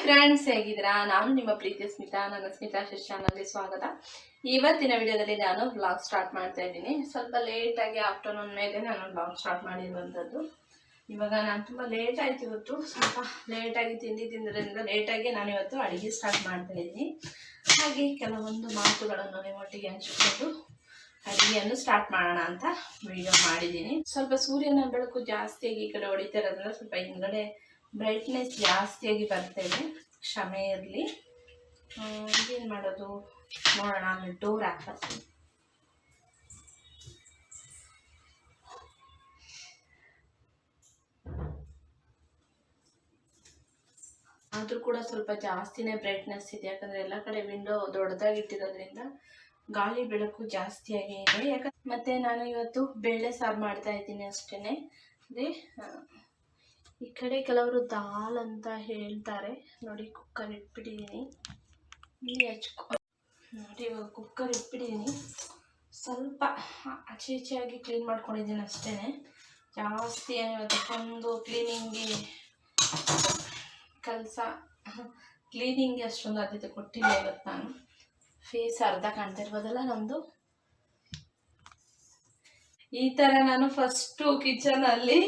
Friends, ಹೇಗಿದ್ದೀರಾ? ನಾನು ನಿಮ್ಮ ಪ್ರೀತಿಯ ಸ್ಮಿತಾ. ನನ್ನ ಸ್ಮಿತಾ ಶಶ್ ಚಾನಲ್ಗೆ ಸ್ವಾಗತ. ಇವತ್ತಿನ ವಿಡಿಯೋದಲ್ಲಿ ನಾನು ವ್ಲಾಗ್ ಸ್ಟಾರ್ಟ್ ಮಾಡ್ತಾ ಇದ್ದೀನಿ. ಸ್ವಲ್ಪ ಲೇಟಾಗಿ ಆಫ್ಟರ್ನೂನ್ ಮೇಲೆ ನಾನು ವ್ಲಾಗ್ ಸ್ಟಾರ್ಟ್ ಮಾಡಿರುವಂಥದ್ದು. ಇವಾಗ ನಾನು ತುಂಬ ಲೇಟ್ ಆಯ್ತು ಇವತ್ತು. ಸ್ವಲ್ಪ ಲೇಟಾಗಿ ತಿಂದಿದ್ದರಿಂದ ಲೇಟಾಗಿ ನಾನು ಇವತ್ತು ಅಡುಗೆ ಸ್ಟಾರ್ಟ್ ಮಾಡ್ತಾ ಇದ್ದೀನಿ. ಹಾಗೆ ಕೆಲವೊಂದು ಮಾತುಗಳನ್ನು ನಿಮ್ಮೊಟ್ಟಿಗೆ ಹಂಚಿಕೊಂಡು ಅಡುಗೆಯನ್ನು ಸ್ಟಾರ್ಟ್ ಮಾಡೋಣ ಅಂತ ವಿಡಿಯೋ ಮಾಡಿದ್ದೀನಿ. ಸ್ವಲ್ಪ ಸೂರ್ಯನ ಬೆಳಕು ಜಾಸ್ತಿಯಾಗಿ ಈ ಕಡೆ ಹೊಡಿತಾ ಇರೋದ್ರಿಂದ ಸ್ವಲ್ಪ ಹಿಂದ್ಗಡೆ ಬ್ರೈಟ್ನೆಸ್ ಜಾಸ್ತಿಯಾಗಿ ಬರ್ತೇವೆ, ಕ್ಷಮೆ ಇರಲಿ. ಏನು ಮಾಡೋದು ನೋಡೋಣ. ಆಮೇಲೆ ಡೋರ್ ಹಾಕ್ತೀನಿ. ಆದರೂ ಕೂಡ ಸ್ವಲ್ಪ ಜಾಸ್ತಿನೇ ಬ್ರೈಟ್ನೆಸ್ ಇದೆ, ಯಾಕಂದರೆ ಎಲ್ಲ ಕಡೆ ವಿಂಡೋ ದೊಡ್ಡದಾಗಿ ಇಟ್ಟಿರೋದ್ರಿಂದ ಗಾಳಿ ಬೆಳಕು ಜಾಸ್ತಿಯಾಗಿ ಇದೆ. ಮತ್ತೆ ನಾನು ಇವತ್ತು ಬೇಳೆ ಸಾರು ಮಾಡ್ತಾ ಇದ್ದೀನಿ ಅಷ್ಟೇ. ಅದೇ ಈ ಕಡೆ ಕೆಲವರು ದಾಲ್ ಅಂತ ಹೇಳ್ತಾರೆ. ನೋಡಿ, ಕುಕ್ಕರ್ ಇಟ್ಬಿಟ್ಟಿದ್ದೀನಿ. ಇಲ್ಲಿ ನೋಡಿ, ಇವಾಗ ಕುಕ್ಕರ್ ಇಟ್ಬಿಟ್ಟಿದ್ದೀನಿ. ಸ್ವಲ್ಪ ಆಚೆ ಈಚೆಯಾಗಿ ಕ್ಲೀನ್ ಮಾಡ್ಕೊಂಡಿದ್ದೀನಿ ಅಷ್ಟೇ. ಜಾಸ್ತಿ ಇವತ್ತೊಂದು ಕ್ಲೀನಿಂಗ್ಗೆ ಕ್ಲೀನಿಂಗ್ಗೆ ಅಷ್ಟೊಂದು ಆದ್ಯತೆ ಕೊಟ್ಟಿಲ್ಲ ಇವತ್ತು. ನಾನು ಫೇಸ್ ಅರ್ಧ ಕಾಣ್ತಾ ಇರ್ಬೋದಲ್ಲ ನಮ್ಮದು. ಈ ಥರ ನಾನು ಫಸ್ಟು ಕಿಚನಲ್ಲಿ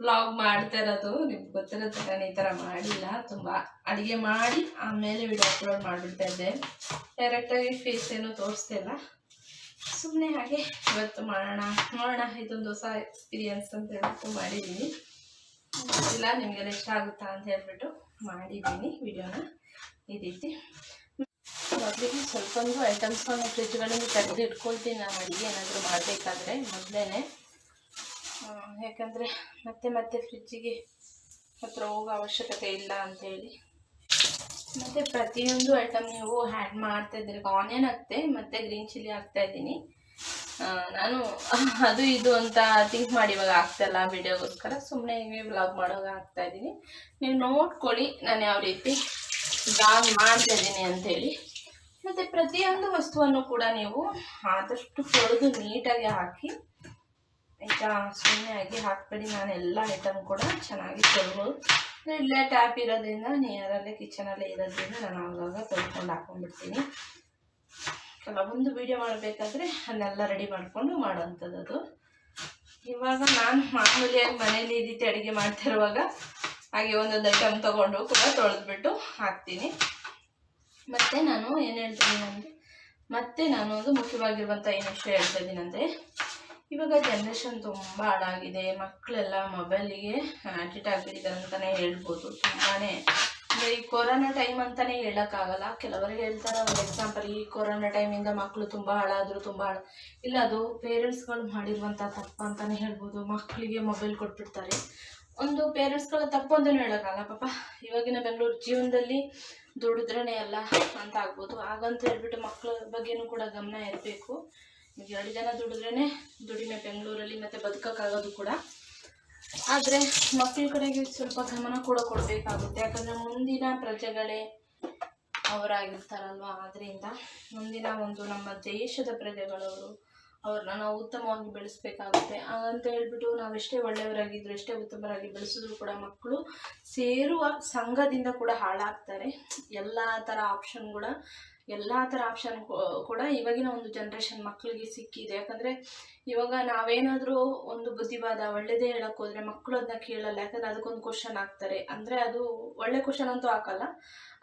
ವ್ಲಾಗ್ ಮಾಡ್ತಾ ಇರೋದು. ನಿಮ್ಗೆ ಗೊತ್ತಿರುತ್ತೆ, ನಾನು ಈ ಥರ ಮಾಡಿಲ್ಲ. ತುಂಬ ಅಡುಗೆ ಮಾಡಿ ಆಮೇಲೆ ವಿಡಿಯೋ ಅಪ್ಲೋಡ್ ಮಾಡಿಬಿಡ್ತಾ ಇದ್ದೆ. ಡೈರೆಕ್ಟಾಗಿ ಫೇಸ್ ಏನೂ ತೋರಿಸ್ತಾ ಇಲ್ಲ. ಸುಮ್ಮನೆ ಹಾಗೆ ಇವತ್ತು ನೋಡೋಣ ಇದೊಂದು ಹೊಸ ಎಕ್ಸ್ಪೀರಿಯನ್ಸ್ ಅಂತ ಹೇಳ್ಬಿಟ್ಟು ಮಾಡಿದ್ದೀನಿ. ಗೊತ್ತಿಲ್ಲ ನಿಮಗೆಲ್ಲ ಇಷ್ಟ ಆಗುತ್ತಾ ಅಂತ ಹೇಳ್ಬಿಟ್ಟು ಮಾಡಿದ್ದೀನಿ ವಿಡಿಯೋನ. ಈ ರೀತಿ ಮೊದಲಿಗೆ ಸ್ವಲ್ಪೊಂದು ಐಟಮ್ಸ್ನ ಫ್ರಿಜ್ಗಳಿಂದ ತೆಗೆದು ಇಟ್ಕೊಳ್ತೀನಿ ನಾನು ಅಡುಗೆ ಏನಾದರೂ ಮಾಡಬೇಕಾದ್ರೆ ಮೊದಲೇ. ಯಾಕಂದರೆ ಮತ್ತೆ ಫ್ರಿಜ್ಜಿಗೆ ಹತ್ರ ಹೋಗೋ ಅವಶ್ಯಕತೆ ಇಲ್ಲ ಅಂಥೇಳಿ. ಮತ್ತು ಪ್ರತಿಯೊಂದು ಐಟಮ್ ನೀವು ಆ್ಯಡ್ ಮಾಡ್ತಾಯಿದ್ದೀರಿ. ಆನಿಯನ್ ಹಾಕ್ತೆ ಮತ್ತು ಗ್ರೀನ್ ಚಿಲ್ಲಿ ಹಾಕ್ತಾಯಿದ್ದೀನಿ ನಾನು. ಅದು ಇದು ಅಂತ ಥಿಂಕ್ ಮಾಡಿ ಇವಾಗ ಆಗ್ತಾಯಿಲ್ಲ ವಿಡಿಯೋಗೋಸ್ಕರ. ಸುಮ್ಮನೆ ಹೀಗೆ ವ್ಲಾಗ್ ಮಾಡೋವಾಗ ಹಾಕ್ತಾಯಿದ್ದೀನಿ. ನೀವು ನೋಡ್ಕೊಳ್ಳಿ ನಾನು ಯಾವ ರೀತಿ ವ್ಲಾಗ್ ಮಾಡ್ತಾಯಿದ್ದೀನಿ ಅಂಥೇಳಿ. ಮತ್ತು ಪ್ರತಿಯೊಂದು ವಸ್ತುವನ್ನು ಕೂಡ ನೀವು ಆದಷ್ಟು ತೊಳೆದು ನೀಟಾಗಿ ಹಾಕಿ. ಈಗ ಸುಮ್ಮನೆ ಆಗಿ ಹಾಕ್ಬೇಡಿ. ನಾನು ಎಲ್ಲ ಐಟಮ್ ಕೂಡ ಚೆನ್ನಾಗಿ ತೊಳೆದು, ಇಲ್ಲೇ ಟ್ಯಾಪ್ ಇರೋದ್ರಿಂದ ನಿಯರಲ್ಲೇ ಕಿಚನಲ್ಲೇ ಇರೋದ್ರಿಂದ ನಾನು ಆವಾಗ ತೊಳ್ಕೊಂಡು ಹಾಕೊಂಡ್ಬಿಡ್ತೀನಿ. ಕೆಲವೊಂದು ವೀಡಿಯೋ ಮಾಡಬೇಕಾದ್ರೆ ಅದನ್ನೆಲ್ಲ ರೆಡಿ ಮಾಡಿಕೊಂಡು ಮಾಡೋವಂಥದ್ದು. ಇವಾಗ ನಾನು ಮಾಮೂಲಿಯಾಗಿ ಮನೇಲಿ ಈ ರೀತಿ ಅಡುಗೆ ಮಾಡ್ತಿರುವಾಗ ಹಾಗೆ ಒಂದೊಂದು ಐಟಮ್ ತೊಗೊಂಡು ಕೂಡ ತೊಳೆದ್ಬಿಟ್ಟು ಹಾಕ್ತೀನಿ. ಮತ್ತು ನಾನು ಏನು ಹೇಳ್ತೀನಿ ಅಂದರೆ, ಮತ್ತು ನಾನು ಒಂದು ಮುಖ್ಯವಾಗಿರುವಂಥ ಏನು ವಿಷಯ ಹೇಳ್ತಾ ಇದ್ದೀನಿ ಅಂದರೆ, ಇವಾಗ ಜನ್ರೇಷನ್ ತುಂಬ ಹಾಳಾಗಿದೆ. ಮಕ್ಕಳೆಲ್ಲ ಮೊಬೈಲಿಗೆ ಅಡಿಕ್ಟ್ ಆಗಿಬಿಟ್ಟಿದ್ದಾರೆ ಅಂತಲೇ ಹೇಳ್ಬೋದು. ತುಂಬಾ ಅಂದರೆ ಈ ಕೊರೋನಾ ಟೈಮ್ ಅಂತಲೇ ಹೇಳೋಕ್ಕಾಗಲ್ಲ. ಕೆಲವರಿಗೆ ಹೇಳ್ತಾರೆ, ಒಂದು ಎಕ್ಸಾಂಪಲ್, ಈ ಕೊರೋನಾ ಟೈಮಿಂದ ಮಕ್ಕಳು ತುಂಬ ಹಾಳಾದರು. ಇಲ್ಲ, ಅದು ಪೇರೆಂಟ್ಸ್ಗಳು ಮಾಡಿರುವಂಥ ತಪ್ಪು ಅಂತಲೇ ಹೇಳ್ಬೋದು. ಮಕ್ಕಳಿಗೆ ಮೊಬೈಲ್ ಕೊಟ್ಬಿಡ್ತಾರೆ. ಒಂದು ಪೇರೆಂಟ್ಸ್ಗಳ ತಪ್ಪು ಅಂತಲೂ ಹೇಳೋಕ್ಕಾಗಲ್ಲ. ಪಾಪ ಇವಾಗಿನ ಬೆಂಗಳೂರು ಜೀವನದಲ್ಲಿ ದುಡಿದ್ರೇ ಎಲ್ಲ ಅಂತ ಆಗ್ಬೋದು. ಹಾಗಂತ ಹೇಳ್ಬಿಟ್ಟು ಮಕ್ಕಳ ಬಗ್ಗೆನೂ ಕೂಡ ಗಮನ ಇರಬೇಕು. 2 ಜನ ದುಡಿದ್ರೇ ದುಡಿಮೆ ಬೆಂಗಳೂರಲ್ಲಿ, ಮತ್ತು ಬದುಕೋಕ್ಕಾಗೋದು ಕೂಡ. ಆದರೆ ಮಕ್ಕಳ ಕಡೆಗೆ ಸ್ವಲ್ಪ ಗಮನ ಕೂಡ ಕೊಡಬೇಕಾಗುತ್ತೆ. ಯಾಕಂದರೆ ಮುಂದಿನ ಪ್ರಜೆಗಳೇ ಅವರಾಗಿರ್ತಾರಲ್ವ. ಆದ್ದರಿಂದ ಮುಂದಿನ ಒಂದು ನಮ್ಮ ದೇಶದ ಪ್ರಜೆಗಳವರು, ಅವ್ರನ್ನ ನಾವು ಉತ್ತಮವಾಗಿ ಬೆಳೆಸಬೇಕಾಗುತ್ತೆ. ಹಾಗಂತ ಹೇಳ್ಬಿಟ್ಟು ನಾವೆಷ್ಟೇ ಒಳ್ಳೆಯವರಾಗಿದ್ದರೂ, ಎಷ್ಟೇ ಉತ್ತಮರಾಗಿ ಬೆಳೆಸಿದ್ರು ಕೂಡ ಮಕ್ಕಳು ಸೇರುವ ಸಂಘದಿಂದ ಕೂಡ ಹಾಳಾಗ್ತಾರೆ. ಎಲ್ಲ ಥರ ಆಪ್ಷನ್ ಕೂಡ ಇವಾಗಿನ ಒಂದು ಜನ್ರೇಷನ್ ಮಕ್ಕಳಿಗೆ ಸಿಕ್ಕಿದೆ. ಯಾಕಂದರೆ ಇವಾಗ ನಾವೇನಾದರೂ ಒಂದು ಬುದ್ಧಿವಾದ ಒಳ್ಳೆಯದೇ ಹೇಳೋಕ್ಕೆ ಹೋದರೆ ಮಕ್ಕಳು ಅದನ್ನ ಕೇಳಲ್ಲ. ಯಾಕಂದರೆ ಅದಕ್ಕೊಂದು ಕ್ವಶನ್ ಹಾಕ್ತಾರೆ. ಅಂದರೆ ಅದು ಒಳ್ಳೆ ಕ್ವಶನ್ ಅಂತೂ ಹಾಕಲ್ಲ,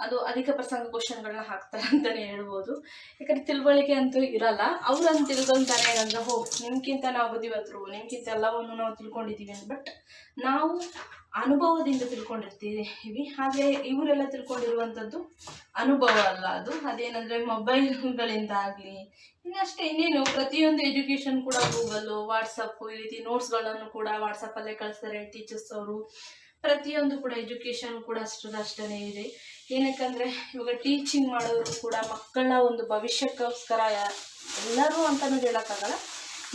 ಅದು ಅಧಿಕ ಪ್ರಸಂಗ ಕ್ವಶನ್ಗಳನ್ನ ಹಾಕ್ತಾರೆ ಅಂತಲೇ ಹೇಳ್ಬೋದು. ಯಾಕಂದರೆ ತಿಳುವಳಿಕೆ ಅಂತೂ ಇರಲ್ಲ. ಅವ್ರನ್ನ ತಿಳ್ಕೊಳ್ತಾರೆ ಏನಂದ್ರೆ, ನಿಮ್ಗಿಂತ ನಾವು ಬುದ್ಧಿವಂತರು, ನಿಮ್ಗಿಂತ ಎಲ್ಲವನ್ನು ನಾವು ತಿಳ್ಕೊಂಡಿದ್ದೀವಿ. ಬಟ್ ನಾವು ಅನುಭವದಿಂದ ತಿಳ್ಕೊಂಡಿರ್ತೀವಿ. ಹಾಗೆ ಇವರೆಲ್ಲ ತಿಳ್ಕೊಂಡಿರುವಂಥದ್ದು ಅನುಭವ ಅಲ್ಲ. ಅದೇನಂದರೆ ಮೊಬೈಲ್ಗಳಿಂದ ಆಗಲಿ, ಇನ್ನೇನು ಪ್ರತಿಯೊಂದು ಎಜುಕೇಷನ್ ಕೂಡ ಗೂಗಲ್ಲು, ವಾಟ್ಸಪ್ಪು, ಈ ರೀತಿ ನೋಟ್ಸ್ಗಳನ್ನು ಕೂಡ ವಾಟ್ಸಪ್ಪಲ್ಲೇ ಕಳಿಸ್ತಾರೆ ಟೀಚರ್ಸ್ ಅವರು. ಪ್ರತಿಯೊಂದು ಕೂಡ ಎಜುಕೇಷನ್ ಕೂಡ ಅಷ್ಟೇ ಇದೆ. ಏನಕ್ಕಂದರೆ ಇವಾಗ ಟೀಚಿಂಗ್ ಮಾಡೋರು ಕೂಡ ಮಕ್ಕಳ ಒಂದು ಭವಿಷ್ಯಕ್ಕೋಸ್ಕರ ಎಲ್ಲರೂ ಅಂತಲೂ ಹೇಳೋಕ್ಕಾಗಲ್ಲ.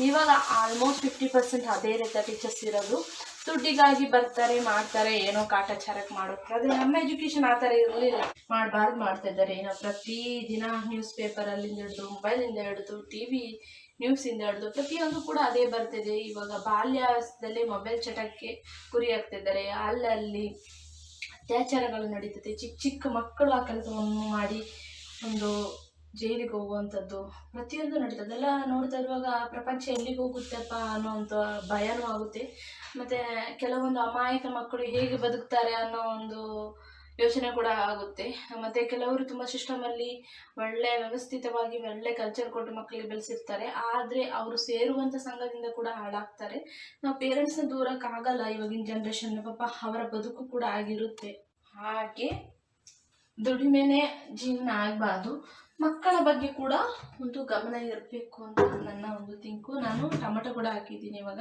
ಇವಾಗ ಆಲ್ಮೋಸ್ಟ್ 50% ಅದೇ ರೀತಿಯ ಟೀಚರ್ಸ್ ಇರೋದು. ದುಡ್ಡಿಗಾಗಿ ಬರ್ತಾರೆ, ಮಾಡ್ತಾರೆ, ಏನೋ ಕಾಟಾಚಾರಕ್ಕೆ ಮಾಡೋಕ್ಕೆ. ಆದರೆ ನಮ್ಮ ಎಜುಕೇಷನ್ ಆ ಥರ ಇರಲಿಲ್ಲ. ಮಾಡ್ತಾ ಇದ್ದಾರೆ. ಏನೋ ಪ್ರತಿದಿನ ನ್ಯೂಸ್ ಪೇಪರಲ್ಲಿಂದ ಹಿಡಿದು, ಮೊಬೈಲಿಂದ ಹಿಡಿದು, TV ನ್ಯೂಸಿಂದ ಹಿಡಿದು ಪ್ರತಿಯೊಂದು ಕೂಡ ಅದೇ ಬರ್ತಿದೆ. ಇವಾಗ ಬಾಲ್ಯಾವಸ್ಥೆಯಲ್ಲಿ ಮೊಬೈಲ್ ಚಟಕ್ಕೆ ಗುರಿ ಆಗ್ತಿದ್ದಾರೆ. ಅಲ್ಲಲ್ಲಿ ಅತ್ಯಾಚಾರಗಳು ನಡೀತದೆ. ಚಿಕ್ಕ ಚಿಕ್ಕ ಮಕ್ಕಳು ಆ ಕೆಲಸವನ್ನು ಮಾಡಿ ಒಂದು ಜೈಲಿಗೆ ಹೋಗುವಂಥದ್ದು ಪ್ರತಿಯೊಂದು ನಡೀತದೆ. ಅದೆಲ್ಲ ನೋಡ್ತಾ ಇರುವಾಗ ಪ್ರಪಂಚ ಎಲ್ಲಿಗೆ ಹೋಗುತ್ತೆಪ್ಪ ಅನ್ನೋವಂಥ ಭಯನೂ ಆಗುತ್ತೆ. ಮತ್ತು ಕೆಲವೊಂದು ಅಮಾಯಕ ಮಕ್ಕಳು ಹೇಗೆ ಬದುಕ್ತಾರೆ ಅನ್ನೋ ಒಂದು ಯೋಚನೆ ಕೂಡ ಆಗುತ್ತೆ. ಮತ್ತು ಕೆಲವರು ತುಂಬ ಸಿಸ್ಟಮಲ್ಲಿ ಒಳ್ಳೆ ವ್ಯವಸ್ಥಿತವಾಗಿ ಒಳ್ಳೆ ಕಲ್ಚರ್ ಕೊಟ್ಟು ಮಕ್ಕಳಿಗೆ ಬೆಳೆಸಿರ್ತಾರೆ, ಆದರೆ ಅವರು ಸೇರುವಂಥ ಸಂಘದಿಂದ ಕೂಡ ಹಾಳಾಗ್ತಾರೆ. ನಾವು ಪೇರೆಂಟ್ಸ್ನ ದೂರಕ್ಕಾಗಲ್ಲ ಇವಾಗಿನ ಜನ್ರೇಷನ್. ಪಾಪ ಅವರ ಬದುಕು ಕೂಡ ಆಗಿರುತ್ತೆ. ಹಾಗೆ ದುಡಿಮೆನೇ ಜೀವನ ಆಗಬಾರ್ದು, ಮಕ್ಕಳ ಬಗ್ಗೆ ಕೂಡ ಒಂದು ಗಮನ ಇರಬೇಕು ಅಂತ ನನ್ನ ಒಂದು ಥಿಂಕು. ನಾನು ಟೊಮೆಟೊ ಕೂಡ ಹಾಕಿದ್ದೀನಿ. ಇವಾಗ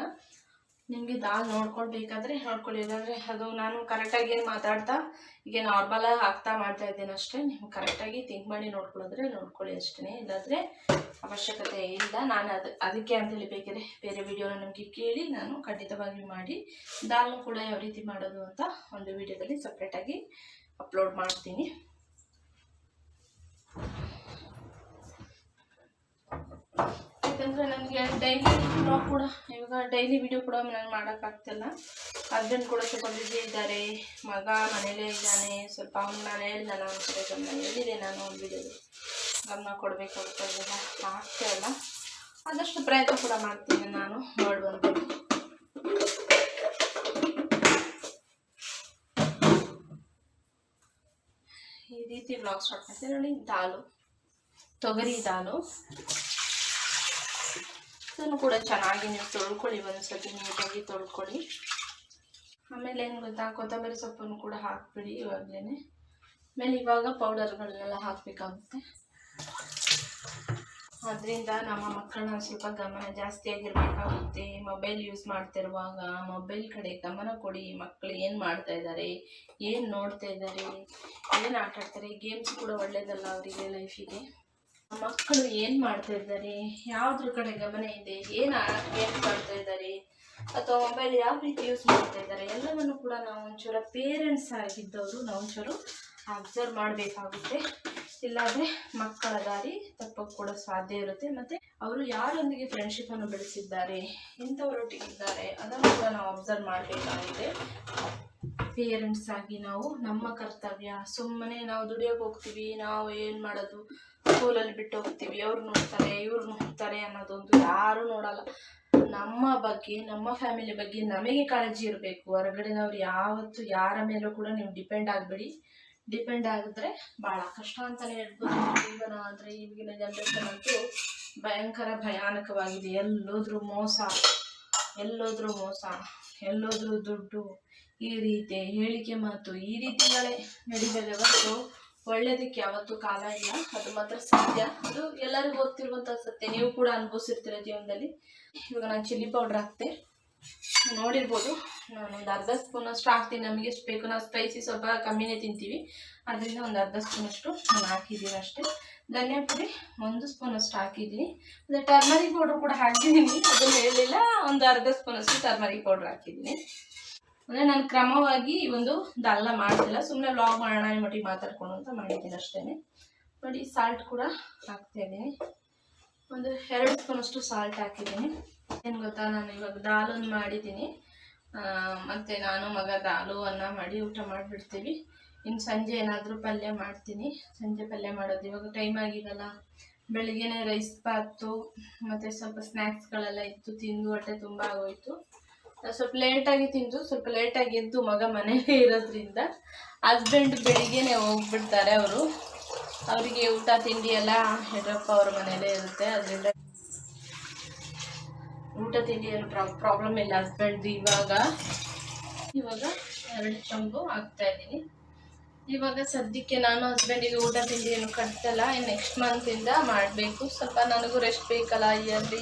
ನಿಮಗೆ ದಾಲ್ ನೋಡ್ಕೊಳ್ಬೇಕಾದ್ರೆ ನೋಡ್ಕೊಳ್ಳಿ, ಇಲ್ಲಾಂದರೆ ಅದು ನಾನು ಕರೆಕ್ಟಾಗಿ ಮಾತಾಡ್ತಾ ಈಗ ನಾರ್ಮಲಾಗಿ ಹಾಕ್ತಾ ಮಾಡ್ತಾ ಇದ್ದೇನೆ ಅಷ್ಟೇ. ನೀವು ಕರೆಕ್ಟಾಗಿ ಥಿಂಕ್ ಮಾಡಿ ನೋಡ್ಕೊಳ್ಳೋದ್ರೆ ನೋಡ್ಕೊಳ್ಳಿ ಅಷ್ಟೇ, ಇಲ್ಲಾಂದರೆ ಅವಶ್ಯಕತೆ ಇಲ್ಲ. ನಾನು ಅದಕ್ಕೆ ಅಂತೇಳಿ ಬೇಕಾದ್ರೆ ಬೇರೆ ವಿಡಿಯೋನ ನಿಮಗೆ ಕೇಳಿ ನಾನು ಖಂಡಿತವಾಗಿ ಮಾಡಿ ದಾಲ್ನು ಕೂಡ ಯಾವ ರೀತಿ ಮಾಡೋದು ಅಂತ ಒಂದು ವಿಡಿಯೋದಲ್ಲಿ ಸಪ್ರೇಟಾಗಿ ಅಪ್ಲೋಡ್ ಮಾಡ್ತೀನಿ. ಯಾಕಂದರೆ ನನಗೆ ಡೈಲಿ ಬ್ಲಾಗ್ ಕೂಡ ಇವಾಗ ಡೈಲಿ ವಿಡಿಯೋ ಕೂಡ ನಾನು ಮಾಡೋಕ್ಕಾಗ್ತಿಲ್ಲ. ಹಸ್ಬೆಂಡ್ ಕೂಡ ಸ್ವಲ್ಪ ಬಿಸಿ ಇದ್ದಾರೆ, ಮಗ ಮನೇಲೇ ಇದ್ದಾನೆ. ಸ್ವಲ್ಪ ಅವ್ನು ನಾನು ಹೇಳಿಲ್ಲ, ನಾನು ಗಮನ ಹೇಳಿದೆ, ನಾನು ಒಂದು ವಿಡಿಯೋದಲ್ಲಿ ಗಮನ ಕೊಡಬೇಕಾಗ್ತದೆಲ್ಲ ಆಗ್ತಾ ಇಲ್ಲ. ಆದಷ್ಟು ಪ್ರಯತ್ನ ಕೂಡ ಮಾಡ್ತೀನಿ ನಾನು ಮಾಡುವಂಥದ್ದು. ಈ ರೀತಿ ಬ್ಲಾಗ್ ಸ್ಟಾರ್ಟ್ ಮಾಡ್ತೀನಿ ನೋಡಿ. ದಾಲು, ತೊಗರಿ ದಾಲು, ಇದನ್ನು ಕೂಡ ಚೆನ್ನಾಗಿ ನೀವು ತೊಳ್ಕೊಳ್ಳಿ, ಒಂದ್ಸತಿ ನೀಟಾಗಿ ತೊಳ್ಕೊಳ್ಳಿ. ಆಮೇಲೆ ಏನು ಗೊತ್ತಾ, ಕೊತ್ತಂಬರಿ ಸೊಪ್ಪನ್ನು ಕೂಡ ಹಾಕ್ಬಿಡಿ ಇವಾಗಲೇ. ಆಮೇಲೆ ಇವಾಗ ಪೌಡರ್ಗಳನ್ನೆಲ್ಲ ಹಾಕಬೇಕಾಗುತ್ತೆ. ಅದರಿಂದ ನಮ್ಮ ಮಕ್ಕಳನ್ನ ಸ್ವಲ್ಪ ಗಮನ ಜಾಸ್ತಿಯಾಗಿರಬೇಕಾಗುತ್ತೆ. ಮೊಬೈಲ್ ಯೂಸ್ ಮಾಡ್ತಿರುವಾಗ ಮೊಬೈಲ್ ಕಡೆ ಗಮನ ಕೊಡಿ. ಮಕ್ಕಳು ಏನು ಮಾಡ್ತಾ ಇದ್ದಾರೆ, ಏನು ನೋಡ್ತಾ ಇದ್ದಾರೆ, ಏನು ಆಟ ಆಡ್ತಾರೆ. ಗೇಮ್ಸ್ ಕೂಡ ಒಳ್ಳೆಯದಲ್ಲ ಅವರಿಗೆ ಲೈಫಿಗೆ. ಮಕ್ಕಳು ಏನು ಮಾಡ್ತಾ ಇದ್ದಾರೆ, ಯಾವುದ್ರ ಕಡೆ ಗಮನ ಇದೆ, ಏನು ಗೇಮ್ಸ್ ಆಡ್ತಾ ಇದ್ದಾರೆ, ಅಥವಾ ಮೊಬೈಲ್ ಯಾವ ರೀತಿ ಯೂಸ್ ಮಾಡ್ತಾ ಇದ್ದಾರೆ, ಎಲ್ಲವನ್ನು ಕೂಡ ನಾವು ಒಂಚೂರು ಪೇರೆಂಟ್ಸ್ ಆಗಿದ್ದವರು ನಾವು ಒಂಚೂರು ಅಬ್ಸರ್ವ್ ಮಾಡಬೇಕಾಗುತ್ತೆ. ಇಲ್ಲಾಂದರೆ ಮಕ್ಕಳ ದಾರಿ ತಪ್ಪಕ್ಕೆ ಕೂಡ ಸಾಧ್ಯ ಇರುತ್ತೆ. ಮತ್ತು ಅವರು ಯಾರೊಂದಿಗೆ ಫ್ರೆಂಡ್ಶಿಪ್ಪನ್ನು ಬೆಳೆಸಿದ್ದಾರೆ, ಎಂಥವರೊಟ್ಟಿಗಿದ್ದಾರೆ, ಅದನ್ನು ಕೂಡ ನಾವು ಅಬ್ಸರ್ವ್ ಮಾಡಬೇಕಾಗಿದೆ. ಪೇರೆಂಟ್ಸ್ ಆಗಿ ನಾವು ನಮ್ಮ ಕರ್ತವ್ಯ. ಸುಮ್ಮನೆ ನಾವು ದುಡಿಯೋಕೆ ಹೋಗ್ತೀವಿ, ನಾವು ಏನು ಮಾಡೋದು, ಸ್ಕೂಲಲ್ಲಿ ಬಿಟ್ಟು ಹೋಗ್ತೀವಿ, ಅವ್ರು ನೋಡ್ತಾರೆ ಇವ್ರು ನೋಡ್ತಾರೆ ಅನ್ನೋದೊಂದು ಯಾರೂ ನೋಡಲ್ಲ. ನಮ್ಮ ಬಗ್ಗೆ, ನಮ್ಮ ಫ್ಯಾಮಿಲಿ ಬಗ್ಗೆ ನಮಗೆ ಕಾಳಜಿ ಇರಬೇಕು. ಹೊರಗಡೆನವ್ರು ಯಾವತ್ತೂ ಯಾರ ಮೇಲೂ ಕೂಡ ನೀವು ಡಿಪೆಂಡ್ ಆಗಬೇಡಿ. ಡಿಪೆಂಡ್ ಆಗಿದ್ರೆ ಭಾಳ ಕಷ್ಟ ಅಂತಲೇ ಹೇಳ್ಬೋದು ಜೀವನ. ಅಂದರೆ ಈಗಿನ ಜನ್ರೇಷನ್ ಅಂತೂ ಭಯಂಕರ ಭಯಾನಕವಾಗಿದೆ. ಎಲ್ಲೋದ್ರೂ ಮೋಸ, ಎಲ್ಲೋದ್ರೂ ದುಡ್ಡು, ಈ ರೀತಿ ಹೇಳಿಕೆ ಮಾತು, ಈ ರೀತಿಗಳೇ ನಡೀತದೆ ಹೊರತು ಒಳ್ಳೆಯದಕ್ಕೆ ಯಾವತ್ತೂ ಕಾಲ ಇಲ್ಲ. ಅದು ಮಾತ್ರ ಸತ್ಯ, ಅದು ಎಲ್ಲರಿಗೂ ಗೊತ್ತಿರುವಂಥ ಸತ್ಯ. ನೀವು ಕೂಡ ಅನುಭವಿಸಿರ್ತೀರ ಜೀವನದಲ್ಲಿ. ಇವಾಗ ನಾನು ಚಿಲ್ಲಿ ಪೌಡ್ರ್ ಹಾಕ್ತೆ, ನೋಡಿರ್ಬೋದು. ನಾನು ಒಂದು ಅರ್ಧ ಸ್ಪೂನಷ್ಟು ಹಾಕ್ತೀನಿ, ನಮಗೆ ಎಷ್ಟು ಬೇಕು. ನಾವು ಸ್ಪೈಸಿ ಸ್ವಲ್ಪ ಕಮ್ಮಿನೇ ತಿಂತೀವಿ, ಅದರಿಂದ ಒಂದು ಅರ್ಧ ಸ್ಪೂನಷ್ಟು ನಾನು ಹಾಕಿದ್ದೀನಿ ಅಷ್ಟೇ. ಧನಿಯಾ ಪುಡಿ 1 ಸ್ಪೂನಷ್ಟು ಹಾಕಿದ್ದೀನಿ. ಮತ್ತು ಟರ್ಮರಿಕ್ ಪೌಡ್ರ್ ಕೂಡ ಹಾಕಿದ್ದೀನಿ, ಅದನ್ನು ಹೇಳಲಿಲ್ಲ. ಒಂದು ಅರ್ಧ ಸ್ಪೂನಷ್ಟು ಟರ್ಮರಿಕ್ ಪೌಡ್ರ್ ಹಾಕಿದ್ದೀನಿ. ಅಂದರೆ ನಾನು ಕ್ರಮವಾಗಿ ಒಂದು ದಾಲ್ನ ಮಾಡ್ತಿಲ್ಲ, ಸುಮ್ಮನೆ ವ್ಲಾಗ್ ಮಾಡೋಣ ಮಟ್ಟಿಗೆ ಮಾತಾಡ್ಕೊಂಡು ಅಂತ ಮಾಡಿದ್ದೀನಿ ಅಷ್ಟೇ. ನೋಡಿ, ಸಾಲ್ಟ್ ಕೂಡ ಹಾಕ್ತಾಯಿದ್ದೀನಿ. ಒಂದು 2 ಸ್ಪೂನಷ್ಟು ಸಾಲ್ಟ್ ಹಾಕಿದ್ದೀನಿ. ಏನು ಗೊತ್ತಾ, ನಾನು ಇವಾಗ ದಾಲನ್ನು ಮಾಡಿದ್ದೀನಿ, ಮತ್ತು ನಾನು ಮಗ ದಾಲು ಅನ್ನ ಮಾಡಿ ಊಟ ಮಾಡಿಬಿಡ್ತೀವಿ. ಇನ್ನು ಸಂಜೆ ಏನಾದರೂ ಪಲ್ಯ ಮಾಡ್ತೀನಿ. ಸಂಜೆ ಪಲ್ಯ ಮಾಡೋದು ಇವಾಗ ಟೈಮ್ ಆಗಿದಲ್ಲ. ಬೆಳಿಗ್ಗೆನೇ ರೈಸ್ ಬಾತು ಮತ್ತು ಸ್ವಲ್ಪ ಸ್ನ್ಯಾಕ್ಸ್ಗಳೆಲ್ಲ ಇತ್ತು, ತಿಂದು ಹೊಟ್ಟೆ ತುಂಬ ಆಗೋಯಿತು. ಸ್ವಲ್ಪ ಲೇಟಾಗಿ ತಿಂದು ಸ್ವಲ್ಪ ಲೇಟಾಗಿ ಎದ್ದು, ಮಗ ಮನೇಲೇ ಇರೋದ್ರಿಂದ ಹಸ್ಬೆಂಡ್ ಬೆಳಿಗ್ಗೆನೇ ಹೋಗ್ಬಿಡ್ತಾರೆ. ಅವರಿಗೆ ಊಟ ತಿಂಡಿ ಎಲ್ಲ ಯಡಿಯೂರಪ್ಪ ಅವ್ರ ಮನೇಲೇ ಇರುತ್ತೆ. ಅದರಿಂದ ಊಟ ತಿಂಡಿ ಏನು ಪ್ರಾಬ್ಲಮ್ ಇಲ್ಲ ಹಸ್ಬೆಂಡ್. ಇವಾಗ 2 ಚಮಚ ಹಾಕ್ತಾಯಿದ್ದೀನಿ. ಇವಾಗ ಸದ್ಯಕ್ಕೆ ನಾನು ಹಸ್ಬೆಂಡಿಗೆ ಊಟ ತಿಂಡಿ ಏನು ಕಟ್ತಲ್ಲ, ನೆಕ್ಸ್ಟ್ ಮಂತಿಂದ ಮಾಡಬೇಕು. ಸ್ವಲ್ಪ ನನಗೂ ರೆಸ್ಟ್ ಬೇಕಲ್ಲ, ಇಯರ್ಲಿ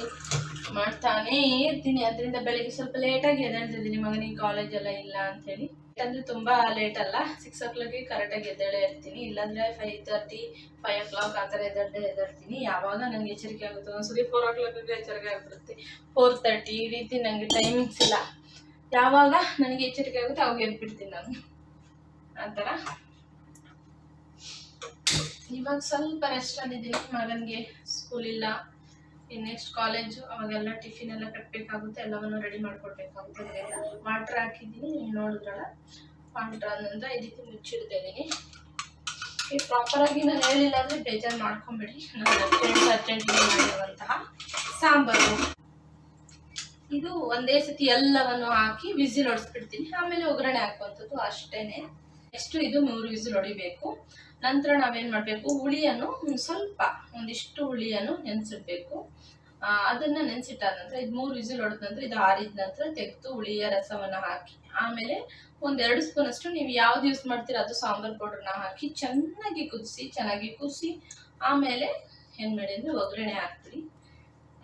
ಮಾಡ್ತಾನೇ ಇರ್ತೀನಿ. ಅದರಿಂದ ಬೆಳಿಗ್ಗೆ ಸ್ವಲ್ಪ ಲೇಟಾಗಿ ಎದ್ದೇಳ್ತಿದ್ದೀನಿ, ಮಗನಿಗೆ ಕಾಲೇಜೆಲ್ಲ ಇಲ್ಲ ಅಂಥೇಳಿ. ಅಂದರೆ ತುಂಬ ಲೇಟ್ ಅಲ್ಲ, 6 o'clock ಕರೆಕ್ಟಾಗಿ ಎದ್ದೇಳೇ ಇರ್ತೀನಿ. ಇಲ್ಲಾಂದರೆ 5:30, 5 o'clock ಆ ಥರ ಎದ್ದೇಳ್ತೀನಿ. ಯಾವಾಗ ನನಗೆ ಎಚ್ಚರಿಕೆ ಆಗುತ್ತೆ, ಒಂದ್ಸರಿ 4 o'clock ಎಚ್ಚರಿಕೆ ಆಗಿಬಿಡುತ್ತೆ, 4:30 ಈ ರೀತಿ ನನಗೆ ಟೈಮಿಂಗ್ಸ್ ಇಲ್ಲ. ಯಾವಾಗ ನನಗೆ ಎಚ್ಚರಿಕೆ ಆಗುತ್ತೆ ಅವಾಗ ಎದ್ಬಿಡ್ತೀನಿ ನಾನು, ಆ ಥರ. ಇವಾಗ ಸ್ವಲ್ಪ ರೆಸ್ಟ್ ಆಗಿದ್ದೀನಿ, ಮಗನಿಗೆ ಸ್ಕೂಲ್ ಇಲ್ಲ, ನೆಕ್ಸ್ಟ್ ಕಾಲೇಜು, ಅವಾಗೆಲ್ಲ ಟಿಫಿನ್ ಎಲ್ಲ ಕಟ್ಟಬೇಕಾಗುತ್ತೆ, ಎಲ್ಲವನ್ನು ರೆಡಿ ಮಾಡ್ಕೊಡ್ಬೇಕಾಗುತ್ತೆ. ವಾಟ್ರ್ ಹಾಕಿದ್ದೀನಿ, ನೋಡಿದ್ರಲ್ಲ. ಪಾಂಡ್ರ ಅನ್ನೋದು ಈ ರೀತಿ ಮುಚ್ಚಿಡ್ತಾ ಇದ್ದೀನಿ. ಈ ಪ್ರಾಪರಾಗಿ ನಾನು ಹೇಳಿಲ್ಲ ಅಂದರೆ ಬೇಜಾರು ಮಾಡ್ಕೊಂಬಿಡಿ. ನಾನು ಅರ್ಜೆಂಟಿಗೆ ಮಾಡಿರುವಂತಹ ಸಾಂಬಾರು. ಇದು ಒಂದೇ ಸತಿ ಎಲ್ಲವನ್ನು ಹಾಕಿ ವಿಸಿಲ್ ಹೊಡಿಸ್ಬಿಡ್ತೀನಿ. ಆಮೇಲೆ ಒಗ್ಗರಣೆ ಹಾಕುವಂಥದ್ದು ಅಷ್ಟೇನೆ. ನೆಕ್ಸ್ಟ್ ಇದು 3 ವಿಸಿಲ್ ಹೊಡಿಬೇಕು. ನಂತರ ನಾವೇನು ಮಾಡಬೇಕು, ಹುಳಿಯನ್ನು ಸ್ವಲ್ಪ ಒಂದಿಷ್ಟು ಹುಳಿಯನ್ನು ನೆನೆಸಿಡ್ಬೇಕು. ಅದನ್ನು ನೆನೆಸಿಟ್ಟಾದ ನಂತರ ಇದು 3 ವಿಸಿಲ್ ಹೊಡೆದ ನಂತರ ಇದು ಆರಿದ ನಂತರ ತೆಗೆದು ಹುಳಿಯ ರಸವನ್ನು ಹಾಕಿ ಆಮೇಲೆ 1-2 ಸ್ಪೂನ್ ಅಷ್ಟು ನೀವು ಯಾವ್ದು ಯೂಸ್ ಮಾಡ್ತೀರ ಅದು ಸಾಂಬಾರ್ ಪೌಡ್ರನ್ನ ಹಾಕಿ ಚೆನ್ನಾಗಿ ಕುದಿಸಿ ಆಮೇಲೆ ಏನು ಮಾಡಿ ಅಂದರೆ ಒಗ್ಗರಣೆ ಹಾಕ್ತೀರಿ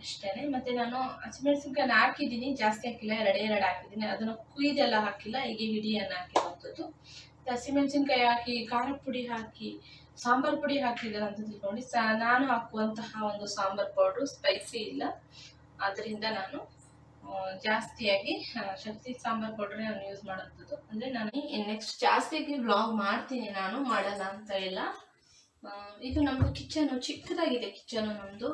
ಅಷ್ಟೇ. ಮತ್ತು ನಾನು ಹಸಿಮೆಣಸಿನ್ಕಾಯಿ ಹಾಕಿದ್ದೀನಿ, ಜಾಸ್ತಿ ಹಾಕಿಲ್ಲ, 2 ಹಾಕಿದ್ದೀನಿ. ಅದನ್ನು ಕುಯ್ದೆಲ್ಲ ಹಾಕಿಲ್ಲ, ಹೀಗೆ ಹಿಡಿಯನ್ನು ಹಾಕಿರುವಂಥದ್ದು. ಹಸಿಮೆಣಸಿನ್ಕಾಯಿ ಹಾಕಿ ಖಾರ ಪುಡಿ ಹಾಕಿ ಸಾಂಬಾರು ಪುಡಿ ಹಾಕಿದ್ದಾರೆ ಅಂತ ತಿಳ್ಕೊಂಡು ನಾನು ಹಾಕುವಂತಹ ಒಂದು ಸಾಂಬಾರು ಪೌಡ್ರು ಸ್ಪೈಸಿ ಇಲ್ಲ. ಅದರಿಂದ ನಾನು ಜಾಸ್ತಿಯಾಗಿ ಶಕ್ತಿ ಸಾಂಬಾರು ಪೌಡ್ರೇ ನಾನು ಯೂಸ್ ಮಾಡೋಂಥದ್ದು. ಅಂದರೆ ನಾನು ನೆಕ್ಸ್ಟ್ ಜಾಸ್ತಿಯಾಗಿ ವ್ಲಾಗ್ ಮಾಡ್ತೀನಿ, ನಾನು ಮಾಡಲ್ಲ ಅಂತ ಇಲ್ಲ. ಇದು ನಮ್ಮದು ಕಿಚನು ಚಿಕ್ಕದಾಗಿದೆ. ಕಿಚನು ನಮ್ಮದು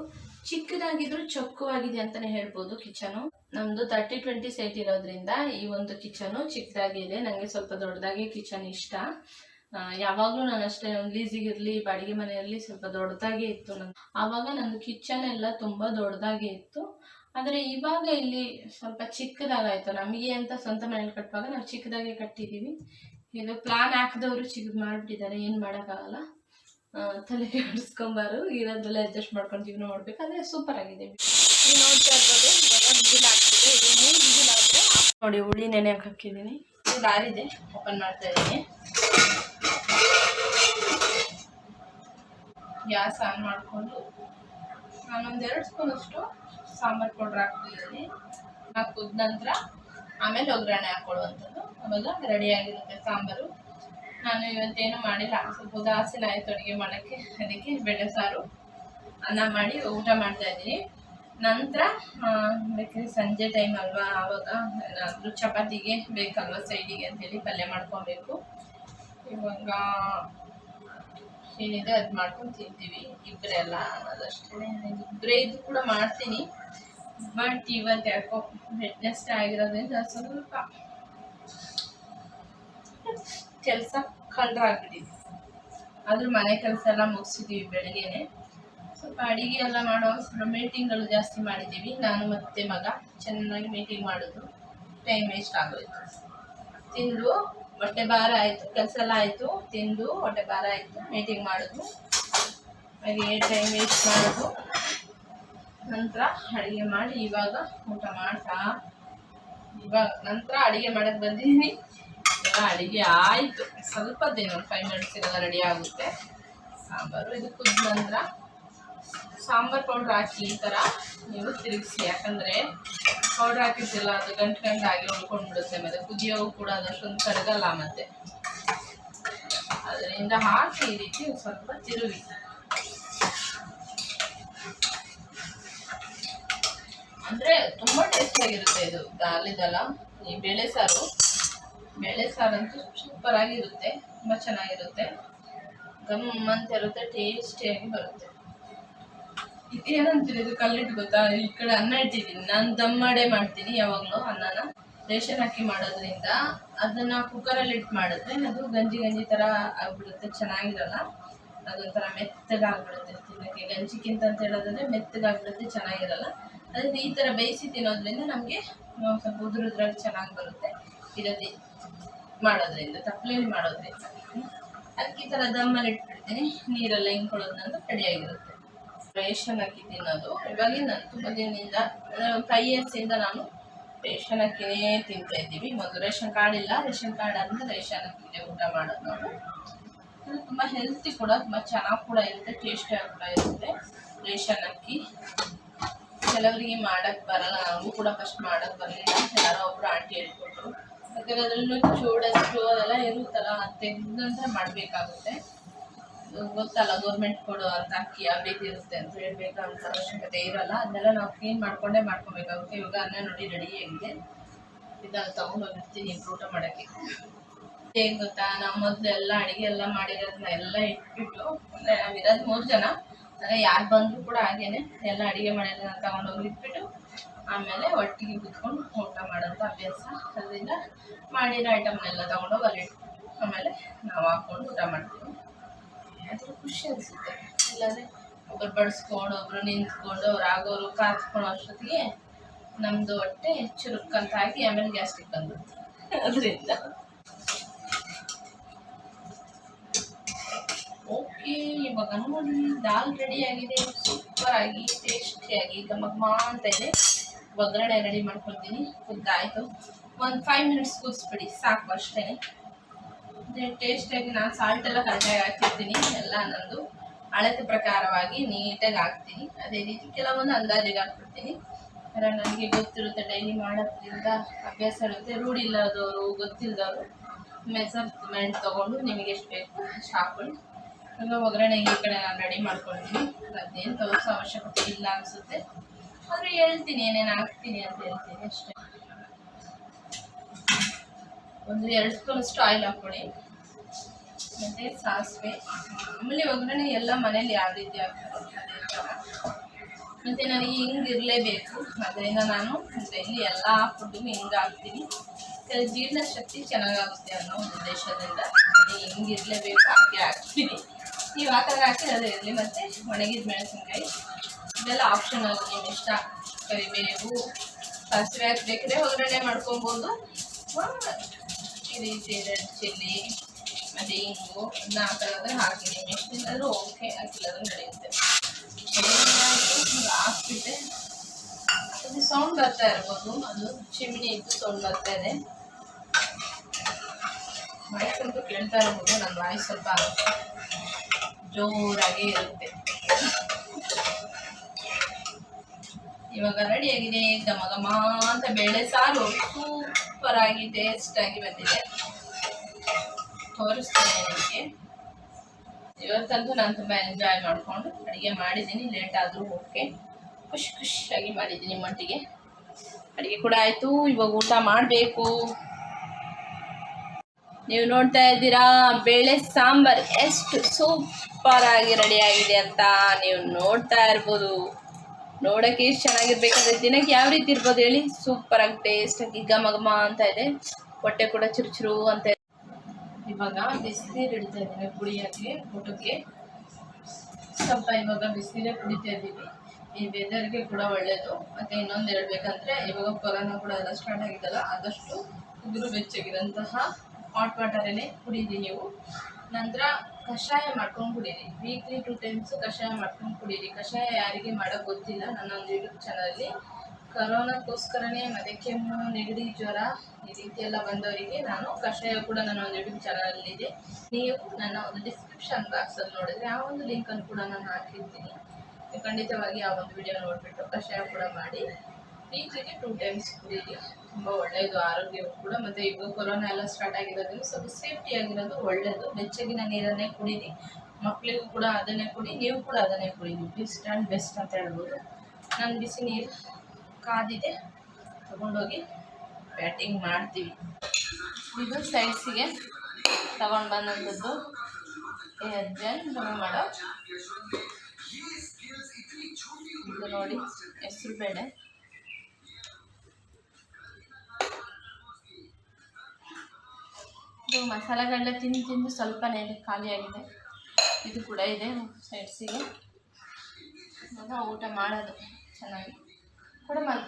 ಚಿಕ್ಕದಾಗಿದ್ರು ಚೊಕ್ಕವಾಗಿದೆ ಅಂತಲೇ ಹೇಳ್ಬೋದು. ಕಿಚನು ನಮ್ಮದು 30-20 ಸೈಟ್ ಇರೋದ್ರಿಂದ ಈ ಒಂದು ಕಿಚನು ಚಿಕ್ಕದಾಗಿದೆ. ನನಗೆ ಸ್ವಲ್ಪ ದೊಡ್ಡದಾಗಿ ಕಿಚನ್ ಇಷ್ಟ. ಯಾವಾಗಲೂ ನಾನು ಅಷ್ಟೇ, ಒಂದು ಲೀಸಿಗಿರಲಿ ಬಾಡಿಗೆ ಮನೆ ಇರಲಿ ಸ್ವಲ್ಪ ದೊಡ್ಡದಾಗೇ ಇತ್ತು ನಂದು. ಆವಾಗ ನಂದು ಕಿಚನ್ ಎಲ್ಲ ತುಂಬ ದೊಡ್ಡದಾಗೇ ಇತ್ತು. ಆದರೆ ಇವಾಗ ಇಲ್ಲಿ ಸ್ವಲ್ಪ ಚಿಕ್ಕದಾಗಾಯಿತು. ನಮಗೆ ಅಂತ ಸ್ವಂತ ಮನೇಲಿ ಕಟ್ಟುವಾಗ ನಾವು ಚಿಕ್ಕದಾಗೆ ಕಟ್ಟಿದ್ದೀವಿ. ಇದು ಪ್ಲಾನ್ ಹಾಕಿದವರು ಚಿಕ್ಕದು ಮಾಡಿಬಿಟ್ಟಿದ್ದಾರೆ, ಏನು ಮಾಡೋಕ್ಕಾಗಲ್ಲ. ತಲೆಗೆ ಹೊಡಿಸ್ಕೊಂಬಾರು, ಇರೋದ್ರಲ್ಲ ಅಡ್ಜಸ್ಟ್ ಮಾಡ್ಕೊಂಡು ಜೀವನ ಮಾಡ್ಬೇಕು. ಆದರೆ ಸೂಪರ್ ಆಗಿದೆ. ನೀವು ನೋಡ್ತಾ ಇರ್ಬೋದು ವಿಜಿಲ್ ಆಗ್ತಿದೆ. ಇದು 3 ವಿಜಿಲ್ ಆದರೆ ನೋಡಿ ಹುಳಿ ನೆನೆ ಹಾಕಿದ್ದೀನಿ. ಇದು ಆರಿದೆ, ಓಪನ್ ಮಾಡ್ತಾ ಇದ್ದೀನಿ. ಗ್ಯಾಸ್ ಆನ್ ಮಾಡಿಕೊಂಡು ನಾನೊಂದು 2 ಸ್ಪೂನ್ ಅಷ್ಟು ಸಾಂಬಾರು ಪೌಡ್ರ್ ಹಾಕ್ತಿದ್ದೀನಿ. ಹಾಕಿದ ನಂತರ ಆಮೇಲೆ ಒಗ್ಗರಣೆ ಹಾಕ್ಕೊಳ್ಳುವಂಥದ್ದು. ಅವಾಗ ರೆಡಿಯಾಗಿರುತ್ತೆ ಸಾಂಬಾರು. ನಾನು ಇವತ್ತೇನು ಮಾಡಿಲ್ಲ, ಸ್ವಲ್ಪ ಉದಾಸೀನ ಆಯಿತು ಅಡುಗೆ ಮಾಡೋಕ್ಕೆ. ಅದಕ್ಕೆ ಬೇಳೆ ಸಾರು ಅನ್ನ ಮಾಡಿ ಊಟ ಮಾಡ್ತಾ ಇದ್ದೀನಿ. ನಂತರ ಬೇಕಾದ್ರೆ ಸಂಜೆ ಟೈಮ್ ಅಲ್ವಾ, ಆವಾಗ ಏನಾದರೂ ಚಪಾತಿಗೆ ಬೇಕಲ್ವ ಸೈಡಿಗೆ ಅಂತೇಳಿ ಪಲ್ಯ ಮಾಡ್ಕೊಬೇಕು. ಇವಾಗ ಏನಿದೆ ಅದು ಮಾಡ್ಕೊಂಡು ತಿಂತೀವಿ ಇಬ್ಬರೇ ಅಲ್ಲ ಅನ್ನೋದಷ್ಟೇ. ಇಬ್ಬರೇ ಇದು ಕೂಡ ಮಾಡ್ತೀನಿ, ಬಟ್ ಇವತ್ತು ಯಾಕೋ ಫಿಟ್ನೆಸ್ ಆಗಿರೋದ್ರಿಂದ ಸ್ವಲ್ಪ ಕೆಲಸ ಕಳ್ರಾಗ್ಬಿಟ್ಟಿದೆ. ಆದರೂ ಮನೆ ಕೆಲಸ ಎಲ್ಲ ಮುಗಿಸಿದ್ದೀವಿ ಬೆಳಗ್ಗೆನೆ. ಸ್ವಲ್ಪ ಅಡುಗೆ ಎಲ್ಲ ಮಾಡೋ ಸ್ವಲ್ಪ ಮೀಟಿಂಗ್ಗಳು ಜಾಸ್ತಿ ಮಾಡಿದ್ದೀವಿ. ನಾನು ಮತ್ತು ಮಗ ಚೆನ್ನಾಗಿ ಮೀಟಿಂಗ್ ಮಾಡೋದು, ಟೈಮ್ ವೇಸ್ಟ್ ಆಗೋಯ್ತು. ತಿಂದು ಹೊಟ್ಟೆ ಭಾರ ಆಯಿತು, ಕೆಲಸ ಎಲ್ಲ ಆಯಿತು, ತಿಂದು ಹೊಟ್ಟೆ ಭಾರ ಆಯಿತು, ಮೀಟಿಂಗ್ ಮಾಡೋದು, ಹಾಗೆ ಟೈಮ್ ವೇಸ್ಟ್ ಮಾಡೋದು. ನಂತರ ಅಡುಗೆ ಮಾಡಿ ಇವಾಗ ಊಟ ಮಾಡ್ತಾ ನಂತರ ಅಡುಗೆ ಮಾಡೋಕ್ಕೆ ಬಂದಿದ್ದೀನಿ. ಎಲ್ಲ ಅಡುಗೆ ಆಯಿತು, ಸ್ವಲ್ಪ ಹೊತ್ತೇನು 5 ಮಿನಿಟ್ಸ್ ಇರೋಲ್ಲ ರೆಡಿ ಆಗುತ್ತೆ ಸಾಂಬಾರು. ಇದು ಕುದ್ದ ನಂತರ ಸಾಂಬಾರು ಪೌಡ್ರ್ ಹಾಕಿ ಈ ಥರ ನೀವು ತಿರುಗಿಸಿ, ಯಾಕಂದರೆ ಪೌಡ್ರ್ ಹಾಕಿರ್ತಿಲ್ಲ ಅದು ಗಂಟು ಉಳ್ಕೊಂಡ್ಬಿಡುತ್ತೆ. ಮತ್ತು ಕುದಿಯೋವು ಕೂಡ ಅದಷ್ಟೊಂದು ಕರಗಲ್ಲ. ಮತ್ತು ಅದರಿಂದ ಹಾಕಿ ಈ ರೀತಿ ಸ್ವಲ್ಪ ತಿರುಗಿ. ಅಂದರೆ ತುಂಬ ಟೇಸ್ಟಿಯಾಗಿರುತ್ತೆ ಇದು. ದಾಲಿದಲ್ಲ ಈ ಬೇಳೆ ಸಾರಂತೂ ಸೂಪರಾಗಿರುತ್ತೆ, ತುಂಬ ಚೆನ್ನಾಗಿರುತ್ತೆ, ಗಮ್ ಅಂತ ಇರುತ್ತೆ, ಟೇಸ್ಟಿಯಾಗಿ ಬರುತ್ತೆ. ಏನಂತೀರಿ ಇದು ಕಲ್ಲಿಟ್ಟು ಗೊತ್ತಾ? ಈ ಕಡೆ ಅನ್ನ ಇಟ್ಟಿದ್ದೀನಿ, ನಾನು ದಮ್ ಮಾಡೇ ಮಾಡ್ತೀನಿ ಯಾವಾಗಲೂ. ಅನ್ನನ ರೇಷನ್ ಹಾಕಿ ಮಾಡೋದ್ರಿಂದ ಅದನ್ನು ಕುಕ್ಕರಲ್ಲಿ ಇಟ್ಟು ಮಾಡಿದ್ರೆ ಅದು ಗಂಜಿ ಥರ ಆಗಿಬಿಡುತ್ತೆ, ಚೆನ್ನಾಗಿರಲ್ಲ. ಅದೊಂಥರ ಮೆತ್ತಗಾಗ್ಬಿಡುತ್ತೆ ತಿನ್ನೋಕ್ಕೆ. ಗಂಜಿಗಿಂತ ಅಂತ ಹೇಳೋದಂದರೆ ಮೆತ್ತಗಾಗ್ಬಿಡುತ್ತೆ, ಚೆನ್ನಾಗಿರಲ್ಲ. ಅದರಿಂದ ಈ ಥರ ಬೇಯಿಸಿ ತಿನ್ನೋದ್ರಿಂದ ನಮಗೆ ಸ್ವಲ್ಪ ಉದುರಾಗಿ ಚೆನ್ನಾಗಿ ಬರುತ್ತೆ. ಇರೋದೇ ಮಾಡೋದ್ರಿಂದ, ತಪ್ಪಲೆಯಲ್ಲಿ ಮಾಡೋದ್ರಿಂದ. ಅದಕ್ಕೆ ಈ ಥರ ದಮ್ಮಲ್ಲಿ ಇಟ್ಬಿಡ್ತೀನಿ. ನೀರೆಲ್ಲ ಹಿಂಕೊಳ್ಳೋದ್ರಿಂದ ರೆಡಿಯಾಗಿರುತ್ತೆ. ರೇಷನ್ ಅಕ್ಕಿ ತಿನ್ನೋದು ಇವಾಗಿನ ತುಂಬ ದಿನದಿಂದ 5 ಇಯರ್ಸಿಂದ ನಾನು ರೇಷನ್ ಅಕ್ಕಿನೇ ತಿಂತಾ ಇದ್ದೀವಿ. ಮೊದಲು ರೇಷನ್ ಕಾರ್ಡ್ ಇಲ್ಲ, ರೇಷನ್ ಕಾರ್ಡ್ ಆದಮೇಲೆ ರೇಷನ್ ಅಕ್ಕಿನೇ ಊಟ ಮಾಡೋದು ನಾವು. ಅದು ತುಂಬ ಹೆಲ್ತಿ ಕೂಡ, ತುಂಬ ಚೆನ್ನಾಗಿ ಕೂಡ ಇರುತ್ತೆ, ಟೇಸ್ಟಿಯಾಗಿ ಕೂಡ ಇರುತ್ತೆ ರೇಷನ್ ಅಕ್ಕಿ. ಕೆಲವರಿಗೆ ಮಾಡೋಕ್ಕೆ ಬರಲ್ಲ, ನಾವು ಕೂಡ ಫಸ್ಟ್ ಮಾಡೋಕ್ಕೆ ಬರಲಿಲ್ಲ, ಯಾರೋ ಒಬ್ಬರು ಆಂಟಿ ಹೇಳ್ಕೊಟ್ರು. ಯಾಕಂದರೆ ಅದರಲ್ಲೂ ಚೂಡಷ್ಟು ಅದೆಲ್ಲ ಇರುತ್ತಲ್ಲ, ಅದು ತೆಗೆದ ನಂತರ ಮಾಡಬೇಕಾಗುತ್ತೆ. ಗೊತ್ತಲ್ಲ ಗೌರ್ಮೆಂಟ್ ಕೊಡೋ ಅಂತ ಅಕ್ಕಿ ಯಾವ ರೀತಿ ಇರುತ್ತೆ ಅಂತ ಹೇಳ್ಬೇಕಂತ ಅವಶ್ಯಕತೆ ಇರಲ್ಲ. ಅದನ್ನೆಲ್ಲ ನಾವು ಕ್ಲೀನ್ ಮಾಡ್ಕೊಬೇಕಾಗುತ್ತೆ. ಇವಾಗ ಅನ್ನ ನೋಡಿ ರೆಡಿಯಾಗಿದೆ, ಇದನ್ನು ತೊಗೊಂಡೋಗಿರ್ತೀನಿ ಊಟ ಮಾಡೋಕ್ಕೆ. ಹೇಗೆ ಗೊತ್ತಾ, ನಾವು ಮೊದಲು ಎಲ್ಲ ಅಡುಗೆ ಎಲ್ಲ ಮಾಡಿರೋದನ್ನ ಎಲ್ಲ ಇಟ್ಬಿಟ್ಟು, ಅಂದರೆ ನಾವಿರೋದು 3 ಜನ, ಅಂದರೆ ಯಾರು ಬಂದರೂ ಕೂಡ ಹಾಗೇನೆ ಎಲ್ಲ ಅಡುಗೆ ಮಾಡಿರೋದನ್ನ ತೊಗೊಂಡೋಗಿ ಇಟ್ಬಿಟ್ಟು ಆಮೇಲೆ ಒಟ್ಟಿಗೆ ಕುತ್ಕೊಂಡು ಊಟ ಮಾಡೋಂಥ ಅಭ್ಯಾಸ. ಅದರಿಂದ ಮಾಡಿರೋ ಐಟಮ್ನೆಲ್ಲ ತೊಗೊಂಡೋಗಿ ಅಲ್ಲಿ ಆಮೇಲೆ ನಾವು ಹಾಕ್ಕೊಂಡು ಊಟ ಮಾಡ್ತೀವಿ. ಅದು ಖುಷಿ ಅನಿಸುತ್ತೆ. ಇಲ್ಲಾಂದರೆ ಒಬ್ಬರು ಬಡಿಸ್ಕೊಂಡು ಒಬ್ಬರು ನಿಂತ್ಕೊಂಡು ಅವ್ರು ಆಗೋರು ಕಾತ್ಕೊಳ್ಳೋ ಅಷ್ಟೊತ್ತಿಗೆ ನಮ್ಮದು ಹೊಟ್ಟೆ ಚುರುಕ್ಕಂತ ಹಾಕಿ ಆಮೇಲೆ ಗ್ಯಾಸ್ಟ್ರಿಕ್ ಬಂದ್ಬಿಡುತ್ತೆ. ಅದರಿಂದ ಓಕೆ, ಇವಾಗ ನೋಡಿ ದಾಲ್ ರೆಡಿಯಾಗಿದೆ. ಸೂಪರಾಗಿ ಟೇಸ್ಟಿಯಾಗಿ ಘಮ ಅಂತ ಇದೆ. ಒಗ್ಗರಣೆ ರೆಡಿ ಮಾಡ್ಕೊಳ್ತೀನಿ. ಕುದ್ದಾಯಿತು, ಒಂದು 5 ಮಿನಿಟ್ಸ್ ಕೂರಿಸ್ಬಿಡಿ ಸಾಕು ಅಷ್ಟೇ. ಟೇಸ್ಟಾಗಿ ನಾನು ಸಾಲ್ಟ್ ಎಲ್ಲ ಕರೆಕ್ಟಾಗಿ ಹಾಕಿರ್ತೀನಿ. ಎಲ್ಲ ನಂದು ಅಳತೆ ಪ್ರಕಾರವಾಗಿ ನೀಟಾಗಿ ಹಾಕ್ತೀನಿ. ಅದೇ ರೀತಿ ಕೆಲವೊಂದು ಅಂದಾಜಿಗೆ ಹಾಕ್ಬಿಡ್ತೀನಿ. ಆದರೆ ನನಗೆ ಗೊತ್ತಿರುತ್ತೆ, ಡೈಲಿ ಮಾಡೋದ್ರಿಂದ ಅಭ್ಯಾಸ ಇರುತ್ತೆ. ರೂಢಿ ಇಲ್ಲದವರು ಗೊತ್ತಿಲ್ಲದವರು ಮೆಸರ್ಮೆಂಟ್ ತೊಗೊಂಡು ನಿಮಗೆ ಎಷ್ಟು ಬೇಕು ಅಷ್ಟು ಹಾಕ್ಕೊಳ್ಳಿ. ಇವಾಗ ಒಗ್ಗರಣೆಗೆ ಈ ಕಡೆ ನಾನು ರೆಡಿ ಮಾಡ್ಕೊಳ್ತೀನಿ. ಅದೇನು ತೋರಿಸೋ ಅವಶ್ಯಕತೆ ಇಲ್ಲ ಅನಿಸುತ್ತೆ, ಆದರೆ ಹೇಳ್ತೀನಿ ಏನೇನು ಹಾಕ್ತೀನಿ ಅಂತ ಹೇಳ್ತೀನಿ ಅಷ್ಟೇ. ಒಂದು 2 ಸ್ಪೂನಷ್ಟು ಆಯಿಲ್ ಹಾಕ್ಕೊಳ್ಳಿ. ಮತ್ತು ಸಾಸಿವೆ, ಆಮೇಲೆ ಒಗ್ಗರಣೆ ಎಲ್ಲ ಮನೇಲಿ ಯಾವ ರೀತಿ ಹಾಕ್ತಾರೆ ಅದೇ ಥರ. ಮತ್ತು ನನಗೆ ಹಿಂಗೆ ಇರಲೇಬೇಕು, ಅದರಿಂದ ನಾನು ಡೈಲಿ ಎಲ್ಲ ಫುಡ್ಡಿಗೂ ಹಿಂಗೆ ಹಾಕ್ತೀನಿ. ಜೀರ್ಣ ಶಕ್ತಿ ಚೆನ್ನಾಗಾಗುತ್ತೆ ಅನ್ನೋ ಉದ್ದೇಶದಿಂದ ಹಿಂಗೆ ಇರಲೇಬೇಕು, ಹಾಕ್ತೀನಿ. ನೀವು ಆ ಥರ ಹಾಕಿ ಅದು ಇರಲಿ. ಮತ್ತು ಒಣಗಿದ ಮೆಣಸಿನ್ಕಾಯಿ ಇದೆಲ್ಲ ಆಪ್ಷನಲ್, ನಿಮ್ಮ ಇಷ್ಟ. ಕರಿಬೇವು, ಸಾಸಿವೆ ಹಾಕಬೇಕಿದ್ರೆ ಒಗ್ಗರಣೆ ಮಾಡ್ಕೊಬೋದು. ಈ ರೀತಿ ರೆಡ್ ಚಿಲ್ಲಿ ಮತ್ತು ಹಿಂಗು ಅದನ್ನ ಹಾಕೋದಾದ್ರೆ ಹಾಕಿ, ನಿಮ್ಮ ಎಷ್ಟಿಂದಾದರೂ ಓಕೆ, ಹಾಕಿಲ್ಲದ್ರೂ ನಡೆಯುತ್ತೆ. ಹಾಕ್ಬಿಟ್ಟೆ ಅದು ಸೌಂಡ್ ಬರ್ತಾ ಇರ್ಬೋದು, ಅದು ಚಿಮಿನಿ ಇದ್ದು ಸೌಂಡ್ ಬರ್ತಾ ಇದೆ. ವಾಯ್ಸ್ ಅಂತೂ ಕೇಳ್ತಾ ಇರ್ಬೋದು. ನನ್ನ ವಾಯ್ಸ್ ಸ್ವಲ್ಪ ಜೋರಾಗಿ ಇರುತ್ತೆ. ಇವಾಗ ರೆಡಿಯಾಗಿದೆ. ಘಮ ಅಂತ ಬೇಳೆ ಸಾರು ಸೂಪರ್ ಆಗಿ ಟೇಸ್ಟ್ ಆಗಿ ಬಂದಿದೆ. ತೋರಿಸ್ತೇನೆ ನಿಮಗೆ. ಇವತ್ತಂತೂ ನಾನು ತುಂಬ ಎಂಜಾಯ್ ಮಾಡಿಕೊಂಡು ಅಡುಗೆ ಮಾಡಿದ್ದೀನಿ. ಲೇಟ್ ಆದರೂ ಓಕೆ, ಖುಷಿಯಾಗಿ ಮಾಡಿದ್ದೀನಿ. ಮಟ್ಟಿಗೆ ಅಡುಗೆ ಕೂಡ ಆಯಿತು. ಇವಾಗ ಊಟ ಮಾಡಬೇಕು. ನೀವು ನೋಡ್ತಾ ಇದ್ದೀರಾ ಬೇಳೆ ಸಾಂಬಾರು ಎಷ್ಟು ಸೂಪರ್ ಆಗಿ ರೆಡಿಯಾಗಿದೆ ಅಂತ ನೀವು ನೋಡ್ತಾ ಇರ್ಬೋದು. ನೋಡೋಕ್ಕೆ ಎಷ್ಟು ಚೆನ್ನಾಗಿರ್ಬೇಕಾದ್ರೆ ದಿನಕ್ಕೆ ಯಾವ ರೀತಿ ಇರ್ಬೋದು ಹೇಳಿ. ಸೂಪರಾಗಿ ಟೇಸ್ಟಾಗಿ ಘಮ ಅಂತ ಇದೆ. ಹೊಟ್ಟೆ ಕೂಡ ಚುರುಚುರು ಅಂತ ಇದೆ. ಇವಾಗ ಬಿಸಿನೀರು ಇಡ್ತಾ ಇದ್ದೀನಿ ಕುಡಿಯೋಕ್ಕೆ, ಊಟಕ್ಕೆ ಸ್ವಲ್ಪ. ಇವಾಗ ಬಿಸಿನೀರೇ ಕುಡಿತಾ ಇದ್ದೀವಿ. ಈ ವೆದರ್ಗೆ ಕೂಡ ಒಳ್ಳೆಯದು. ಮತ್ತು ಇನ್ನೊಂದು ಹೇಳ್ಬೇಕಂದ್ರೆ ಇವಾಗ ಕೊರೋನಾ ಕೂಡ ಎಲ್ಲ ಸ್ಟಾರ್ಟ್ ಆಗಿದ್ದಲ್ಲ, ಆದಷ್ಟು ಉಗುರು ಬೆಚ್ಚಗಿರೋಂತಹ ಹಾಟ್ ವಾಟರನ್ನೇ ಕುಡೀರಿ ನೀವು. ನಂತರ ಕಷಾಯ ಮಾಡ್ಕೊಂಡು ಕುಡೀರಿ. ವೀಕ್ಲಿ 2 ಟೈಮ್ಸು ಕಷಾಯ ಮಾಡ್ಕೊಂಡು ಕುಡೀರಿ. ಕಷಾಯ ಯಾರಿಗೆ ಮಾಡೋಕ್ಕೆ ಗೊತ್ತಿಲ್ಲ, ನನ್ನೊಂದು ಯೂಟ್ಯೂಬ್ ಚಾನಲಲ್ಲಿ ಕರೋನಾಕ್ಕೋಸ್ಕರನೇ ಮತ್ತು ಕೆಮ್ಮು, ನೆಗಡಿ, ಜ್ವರ ಈ ರೀತಿ ಎಲ್ಲ ಬಂದವರಿಗೆ ನಾನು ಕಷಾಯ ಕೂಡ ನನ್ನ ಒಂದು ಯೂಟ್ಯೂಬ್ ಚಾನಲಲ್ಲಿದೆ. ನೀವು ನನ್ನ ಒಂದು ಡಿಸ್ಕ್ರಿಪ್ಷನ್ ಬಾಕ್ಸಲ್ಲಿ ನೋಡಿದರೆ ಆ ಒಂದು ಲಿಂಕನ್ನು ಕೂಡ ನಾನು ಹಾಕಿರ್ತೀನಿ. ಖಂಡಿತವಾಗಿ ಆ ಒಂದು ವಿಡಿಯೋ ನೋಡಿಬಿಟ್ಟು ಕಷಾಯ ಕೂಡ ಮಾಡಿ ವೀಕ್ಲಿಗೆ 2 ಟೈಮ್ಸ್ ಕುಡೀರಿ. ತುಂಬ ಒಳ್ಳೆಯದು ಆರೋಗ್ಯವು ಕೂಡ. ಮತ್ತು ಈಗ ಕೊರೋನಾ ಎಲ್ಲ ಸ್ಟಾರ್ಟ್ ಆಗಿರೋದ್ರಿಂದ ಸ್ವಲ್ಪ ಸೇಫ್ಟಿಯಾಗಿರೋದು ಒಳ್ಳೆಯದು. ಬೆಚ್ಚಗಿನ ನೀರನ್ನೇ ಕುಡೀರಿ. ಮಕ್ಕಳಿಗೂ ಕೂಡ ಅದನ್ನೇ ಕುಡಿ, ನೀವು ಕೂಡ ಅದನ್ನೇ ಕುಡೀರಿ. ಬೆಸ್ಟ್ ಆ್ಯಂಡ್ ಬೆಸ್ಟ್ ಅಂತ ಹೇಳ್ಬೋದು. ನಾನು ಬಿಸಿ ನೀರು ಕಾದಿದೆ, ತಗೊಂಡೋಗಿ ಬ್ಯಾಟಿಂಗ್ ಮಾಡ್ತೀವಿ. ಇದು ಸೈಡ್ಸಿಗೆ ತಗೊಂಡು ಬಂದಂಥದ್ದು ಮಾಡೋ ಇದು ನೋಡಿ, ಹೆಸರು ಬೇಳೆ. ಇದು ಮಸಾಲೆಗಳನ್ನ ತಿಂದು ಸ್ವಲ್ಪನೇ ಖಾಲಿಯಾಗಿದೆ. ಇದು ಕೂಡ ಇದೆ ಸೈಡ್ಸಿಗೆ. ಇವಾಗ ಊಟ ಮಾಡೋದು ಚೆನ್ನಾಗಿ ಕೂಡ ಮಾಡಿ.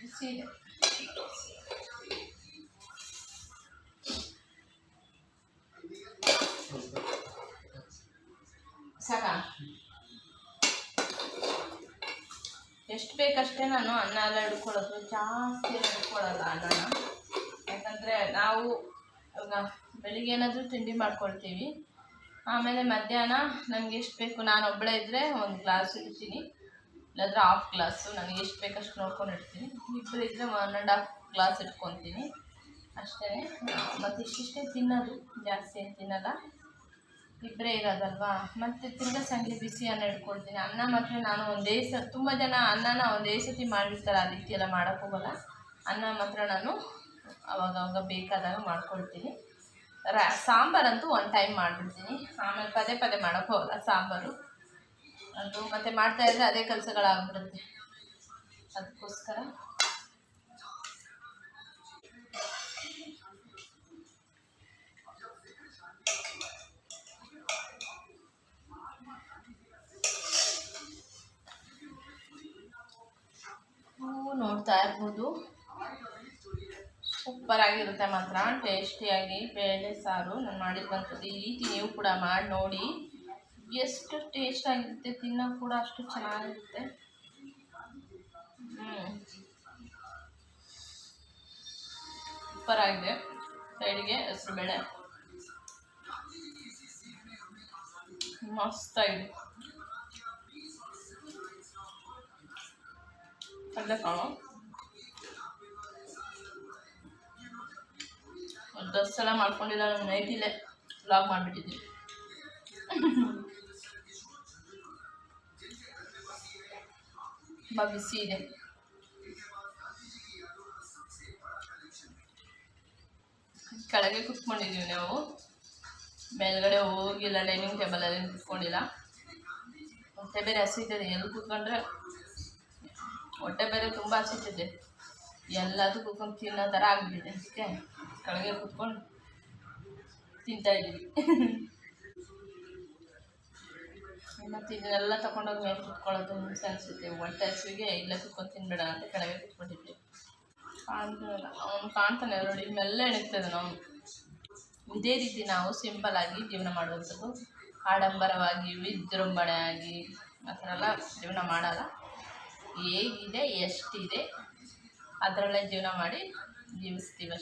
ಬಿಸಿ ಇದೆ. ಸಾಕಾ? ಎಷ್ಟು ಬೇಕಷ್ಟೇ ನಾನು ಅನ್ನ ಎಲ್ಲ ಹಿಡ್ಕೊಳ್ಳೋದು, ಜಾಸ್ತಿ ಹಿಡ್ಕೊಳ್ಳಲ್ಲ ಅನ್ನನ. ಯಾಕಂದರೆ ನಾವು ಇವಾಗ ಬೆಳಿಗ್ಗೆ ಏನಾದರೂ ತಿಂಡಿ ಮಾಡ್ಕೊಳ್ತೀವಿ, ಆಮೇಲೆ ಮಧ್ಯಾಹ್ನ ನನಗೆ ಎಷ್ಟು ಬೇಕು, ನಾನು ಒಬ್ಬಳೇ ಇದ್ದರೆ 1 ಗ್ಲಾಸ್ ಇಡ್ತೀನಿ, ಇಲ್ಲಾಂದರೆ 1/2 ಗ್ಲಾಸು. ನನಗೆ ಎಷ್ಟು ಬೇಕಷ್ಟು ನೋಡ್ಕೊಂಡು ಇಡ್ತೀನಿ. ಇಬ್ಬರು ಇದ್ದರೆ 1.5 ಗ್ಲಾಸ್ ಇಟ್ಕೊತೀನಿ ಅಷ್ಟೇ. ಮತ್ತು ಇಷ್ಟಿಷ್ಟೇ ತಿನ್ನೋದು, ಜಾಸ್ತಿ ಏನು ತಿನ್ನಲ್ಲ. ಇಬ್ಬರೇ ಇರೋದಲ್ವಾ. ಮತ್ತು ತಿರ್ಗಾ ಸಂಜೆ ಬಿಸಿ ಅನ್ನ ಇಟ್ಕೊಳ್ತೀನಿ. ಅನ್ನ ಮಾತ್ರ ನಾನು ಒಂದೇ ತುಂಬ ಜನ ಅನ್ನನ ಒಂದೇ ಸತಿ ಮಾಡಿರ್ತಾರೆ, ಆ ರೀತಿ ಎಲ್ಲ ಮಾಡೋಕ್ಕೋಗಲ್ಲ. ಅನ್ನ ಮಾತ್ರ ನಾನು ಅವಾಗವಾಗ ಬೇಕಾದಾಗ ಮಾಡ್ಕೊಳ್ತೀನಿ. ಸಾಂಬಾರಂತೂ ಒನ್ ಟೈಮ್ ಮಾಡಿಬಿಡ್ತೀನಿ, ಆಮೇಲೆ ಪದೇ ಪದೇ ಮಾಡೋಕ್ಕೆ ಹೋಗಲ್ಲ ಸಾಂಬಾರು. ಅದು ಮತ್ತೆ ಮಾಡ್ತಾ ಇದ್ರೆ ಅದೇ ಕೆಲಸಗಳಾಗ್ಬಿಡುತ್ತೆ. ಅದಕ್ಕೋಸ್ಕರ ನೋಡ್ತಾ ಇರ್ಬೋದು. ಸೂಪರ್ ಆಗಿರುತ್ತೆ ಮಾತ್ರ, ಟೇಸ್ಟಿಯಾಗಿ ಬೇಳೆ ಸಾರು ನಾನು ಮಾಡಿರುವಂಥದ್ದು. ಈ ರೀತಿ ನೀವು ಕೂಡ ಮಾಡಿ ನೋಡಿ, ಎಷ್ಟು ಟೇಸ್ಟ್ ಆಗಿರುತ್ತೆ, ತಿನ್ನೋಕೆ ಕೂಡ ಅಷ್ಟು ಚೆನ್ನಾಗಿರುತ್ತೆ. ಸೂಪರ್ ಆಗಿದೆ. ಸೈಡ್ಗೆ ಹೆಸರುಬೇಳೆ ಮಸ್ತಾಗಿದೆ. ಕಡಲೆಕಾಳು ಡ್ರೆಸ್ ಎಲ್ಲ ಮಾಡ್ಕೊಂಡಿಲ್ಲ, ನಾನು ನೈಟಿಲೇ ವ್ಲಾಗ್ ಮಾಡಿಬಿಟ್ಟಿದ್ದೀನಿ. ತುಂಬ ಬಿಸಿ ಇದೆ. ಕೆಳಗೆ ಕುತ್ಕೊಂಡಿದ್ದೀವಿ ನಾವು, ಮೇಲ್ಗಡೆ ಹೋಗಿಲ್ಲ, ಡೈನಿಂಗ್ ಟೇಬಲಲ್ಲಿ ಕುತ್ಕೊಂಡಿಲ್ಲ. ಹೊಟ್ಟೆ ಬೇರೆ ಹಸಿತಿದೆ, ಎಲ್ಲಿ ಕೂತ್ಕೊಂಡ್ರೆ ಹೊಟ್ಟೆ ಬೇರೆ ತುಂಬ ಹಸಿತಿದೆ, ಎಲ್ಲದೂ ಕೂತ್ಕೊಂಡು ತಿನ್ನೋ ಥರ ಆಗಿಬಿಟ್ಟಿದೆ. ಅದಕ್ಕೆ ಕೆಳಗೆ ಕೂತ್ಕೊಂಡು ತಿಂತಾಯಿದ್ದೀವಿ. ಮತ್ತು ಇದನ್ನೆಲ್ಲ ತೊಗೊಂಡೋಗಿ ಮೇಲೆ ಕುತ್ಕೊಳ್ಳೋದು ಹಿಂಸೆ ಅನಿಸುತ್ತೆ. ಹೊಟ್ಟೆ ಹಸಿವಿಗೆ ಇಲ್ಲೇ ಕುತ್ಕೊಂಡು ತಿನ್ಬೇಡ ಅಂತ ಕೆಳಗೆ ಕುತ್ಕೊಂಡಿದ್ದೀವಿ. ಕಾಣ್ತಾನಲ್ಲ ಅವನು, ಕಾಣ್ತಾನೆ ನೋಡಿ, ಮೆಲ್ಲ ಎಣಿಸ್ತದೆ. ನಾವು ಇದೇ ರೀತಿ ನಾವು ಸಿಂಪಲ್ಲಾಗಿ ಜೀವನ ಮಾಡುವಂಥದ್ದು, ಆಡಂಬರವಾಗಿ ವಿಜೃಂಭಣೆ ಆಗಿ ಆ ಥರ ಎಲ್ಲ ಜೀವನ ಮಾಡಲ್ಲ. ಹೇಗಿದೆ ಎಷ್ಟಿದೆ ಅದರಲ್ಲೇ ಜೀವನ ಮಾಡಿ ಜೀವಿಸ್ತೀವಿ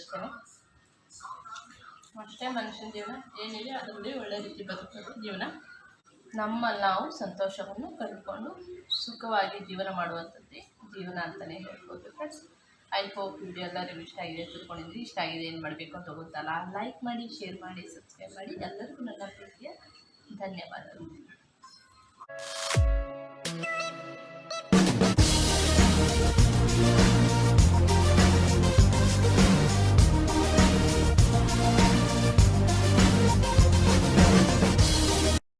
ಅಷ್ಟೇ ಮನುಷ್ಯನ ಜೀವನ. ಏನಿದೆ ಅದರಲ್ಲಿ ಒಳ್ಳೆ ರೀತಿ ಬದುಕೋದು ಜೀವನ. ನಮ್ಮಲ್ಲಿ ನಾವು ಸಂತೋಷವನ್ನು ಕಂಡುಕೊಂಡು ಸುಖವಾಗಿ ಜೀವನ ಮಾಡುವಂಥದ್ದೇ ಜೀವನ ಅಂತಲೇ ಹೇಳ್ಬೋದು ಫ್ರೆಂಡ್ಸ್. ಐ ಹೋಪ್ ವಿಡಿಯೋ ಎಲ್ಲರಿಗೂ ಇಷ್ಟ ಆಗಿದೆ ತಿಳ್ಕೊಂಡಿದ್ರಿ. ಇಷ್ಟ ಆಗಿದೆ, ಏನು ಮಾಡಬೇಕು ಅಂತ ಗೊತ್ತಲ್ಲ, ಲೈಕ್ ಮಾಡಿ, ಶೇರ್ ಮಾಡಿ, ಸಬ್ಸ್ಕ್ರೈಬ್ ಮಾಡಿ. ಎಲ್ಲರಿಗೂ ನನ್ನ ಪ್ರೀತಿಯ ಧನ್ಯವಾದಗಳು.